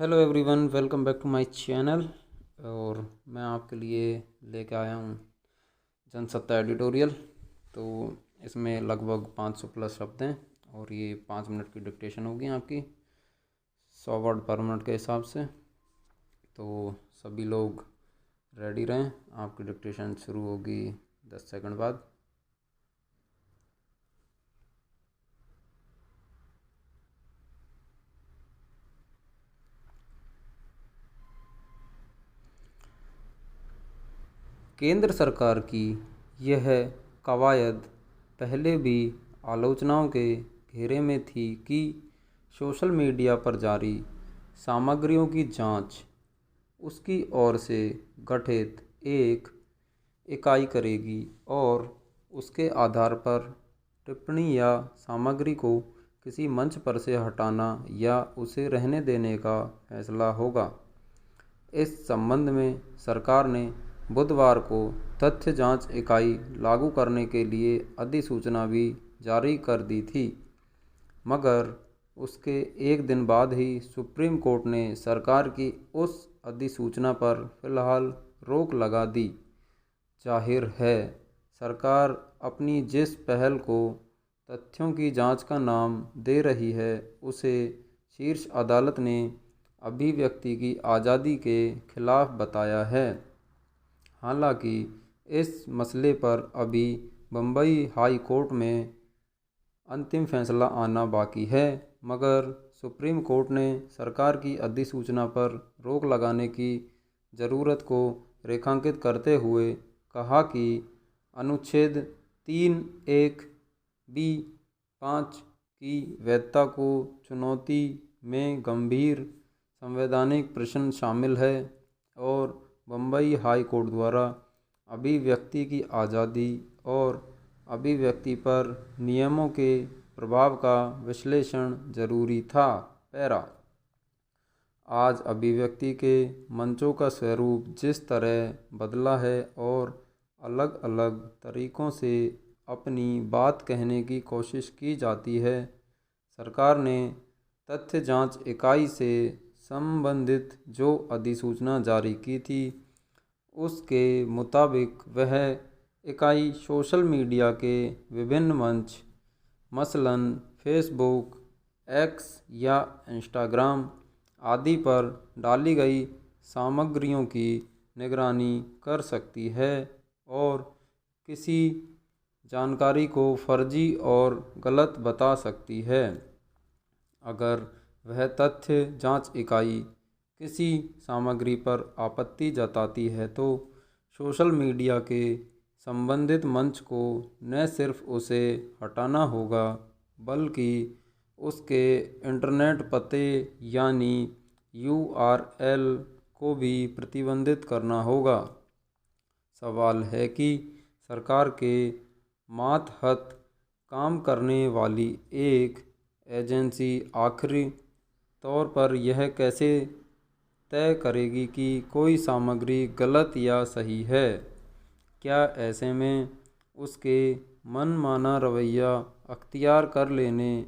Hello everyone, welcome back to my channel. और मैं आपके लिए लेके आया हूँ जनसत्ता एडिटोरियल। तो इसमें लगभग 500 प्लस शब्द हैं और ये 5 मिनट की डिक्टेशन होगी आपकी, 100 वर्ड पर मिनट के हिसाब से। तो सभी लोग रेडी रहें, आपकी डिक्टेशन शुरू होगी 10 सेकंड बाद। केंद्र सरकार की यह कवायद पहले भी आलोचनाओं के घेरे में थी कि सोशल मीडिया पर जारी सामग्रियों की जांच उसकी ओर से गठित एक इकाई करेगी और उसके आधार पर टिप्पणी या सामग्री को किसी मंच पर से हटाना या उसे रहने देने का फैसला होगा। इस संबंध में सरकार ने बुधवार को तथ्य जांच इकाई लागू करने के लिए अधिसूचना भी जारी कर दी थी, मगर उसके एक दिन बाद ही सुप्रीम कोर्ट ने सरकार की उस अधिसूचना पर फिलहाल रोक लगा दी। जाहिर है, सरकार अपनी जिस पहल को तथ्यों की जांच का नाम दे रही है उसे शीर्ष अदालत ने अभिव्यक्ति की आज़ादी के खिलाफ बताया है। हालांकि इस मसले पर अभी बम्बई हाई कोर्ट में अंतिम फैसला आना बाकी है, मगर सुप्रीम कोर्ट ने सरकार की अधिसूचना पर रोक लगाने की ज़रूरत को रेखांकित करते हुए कहा कि अनुच्छेद 3(1)(b)(5) की वैधता को चुनौती में गंभीर संवैधानिक प्रश्न शामिल है और बम्बई हाई कोर्ट द्वारा अभिव्यक्ति की आज़ादी और अभिव्यक्ति पर नियमों के प्रभाव का विश्लेषण जरूरी था। पैरा। आज अभिव्यक्ति के मंचों का स्वरूप जिस तरह बदला है और अलग अलग तरीक़ों से अपनी बात कहने की कोशिश की जाती है, सरकार ने तथ्य जांच इकाई से संबंधित जो अधिसूचना जारी की थी उसके मुताबिक वह इकाई सोशल मीडिया के विभिन्न मंच मसलन फेसबुक, एक्स या इंस्टाग्राम आदि पर डाली गई सामग्रियों की निगरानी कर सकती है और किसी जानकारी को फर्जी और गलत बता सकती है। अगर वह तथ्य जांच इकाई किसी सामग्री पर आपत्ति जताती है तो सोशल मीडिया के संबंधित मंच को न सिर्फ उसे हटाना होगा बल्कि उसके इंटरनेट पते यानी URL को भी प्रतिबंधित करना होगा। सवाल है कि सरकार के मातहत काम करने वाली एक एजेंसी आखिरी तौर पर यह कैसे तय करेगी कि कोई सामग्री गलत या सही है। क्या ऐसे में उसके मनमाना रवैया अख्तियार कर लेने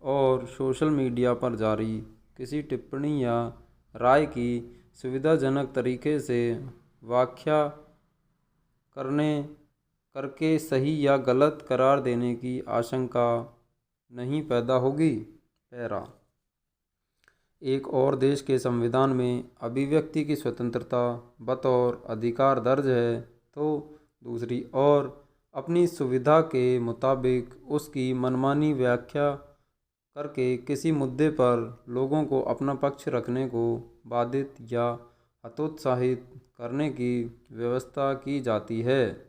और सोशल मीडिया पर जारी किसी टिप्पणी या राय की सुविधाजनक तरीके से व्याख्या करके सही या गलत करार देने की आशंका नहीं पैदा होगी। पैरा। एक और देश के संविधान में अभिव्यक्ति की स्वतंत्रता बतौर अधिकार दर्ज है तो दूसरी ओर अपनी सुविधा के मुताबिक उसकी मनमानी व्याख्या करके किसी मुद्दे पर लोगों को अपना पक्ष रखने को बाधित या हतोत्साहित करने की व्यवस्था की जाती है।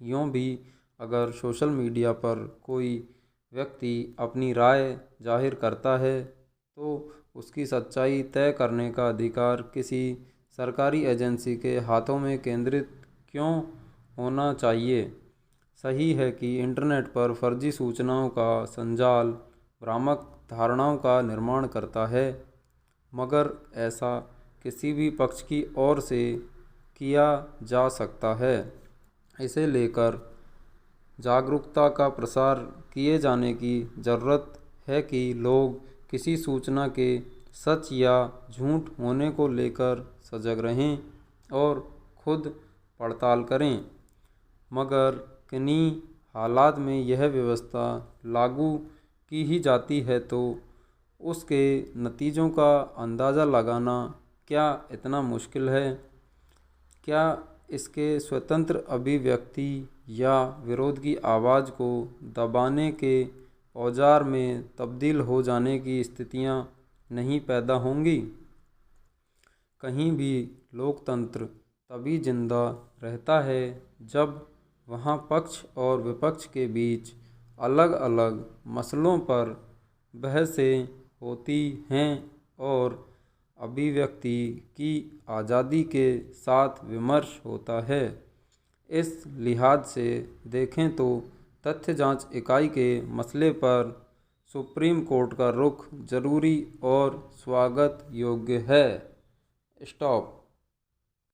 यूँ भी अगर सोशल मीडिया पर कोई व्यक्ति अपनी राय जाहिर करता है तो उसकी सच्चाई तय करने का अधिकार किसी सरकारी एजेंसी के हाथों में केंद्रित क्यों होना चाहिए। सही है कि इंटरनेट पर फर्जी सूचनाओं का संजाल भ्रामक धारणाओं का निर्माण करता है, मगर ऐसा किसी भी पक्ष की ओर से किया जा सकता है। इसे लेकर जागरूकता का प्रसार किए जाने की ज़रूरत है कि लोग किसी सूचना के सच या झूठ होने को लेकर सजग रहें और खुद पड़ताल करें। मगर किन्हीं हालात में यह व्यवस्था लागू की ही जाती है तो उसके नतीजों का अंदाज़ा लगाना क्या इतना मुश्किल है? क्या इसके स्वतंत्र अभिव्यक्ति या विरोध की आवाज़ को दबाने के औजार में तब्दील हो जाने की स्थितियां नहीं पैदा होंगी? कहीं भी लोकतंत्र तभी जिंदा रहता है जब वहाँ पक्ष और विपक्ष के बीच अलग अलग मसलों पर बहसें होती हैं और अभिव्यक्ति की आज़ादी के साथ विमर्श होता है। इस लिहाज से देखें तो तथ्य जांच इकाई के मसले पर सुप्रीम कोर्ट का रुख जरूरी और स्वागत योग्य है। स्टॉप।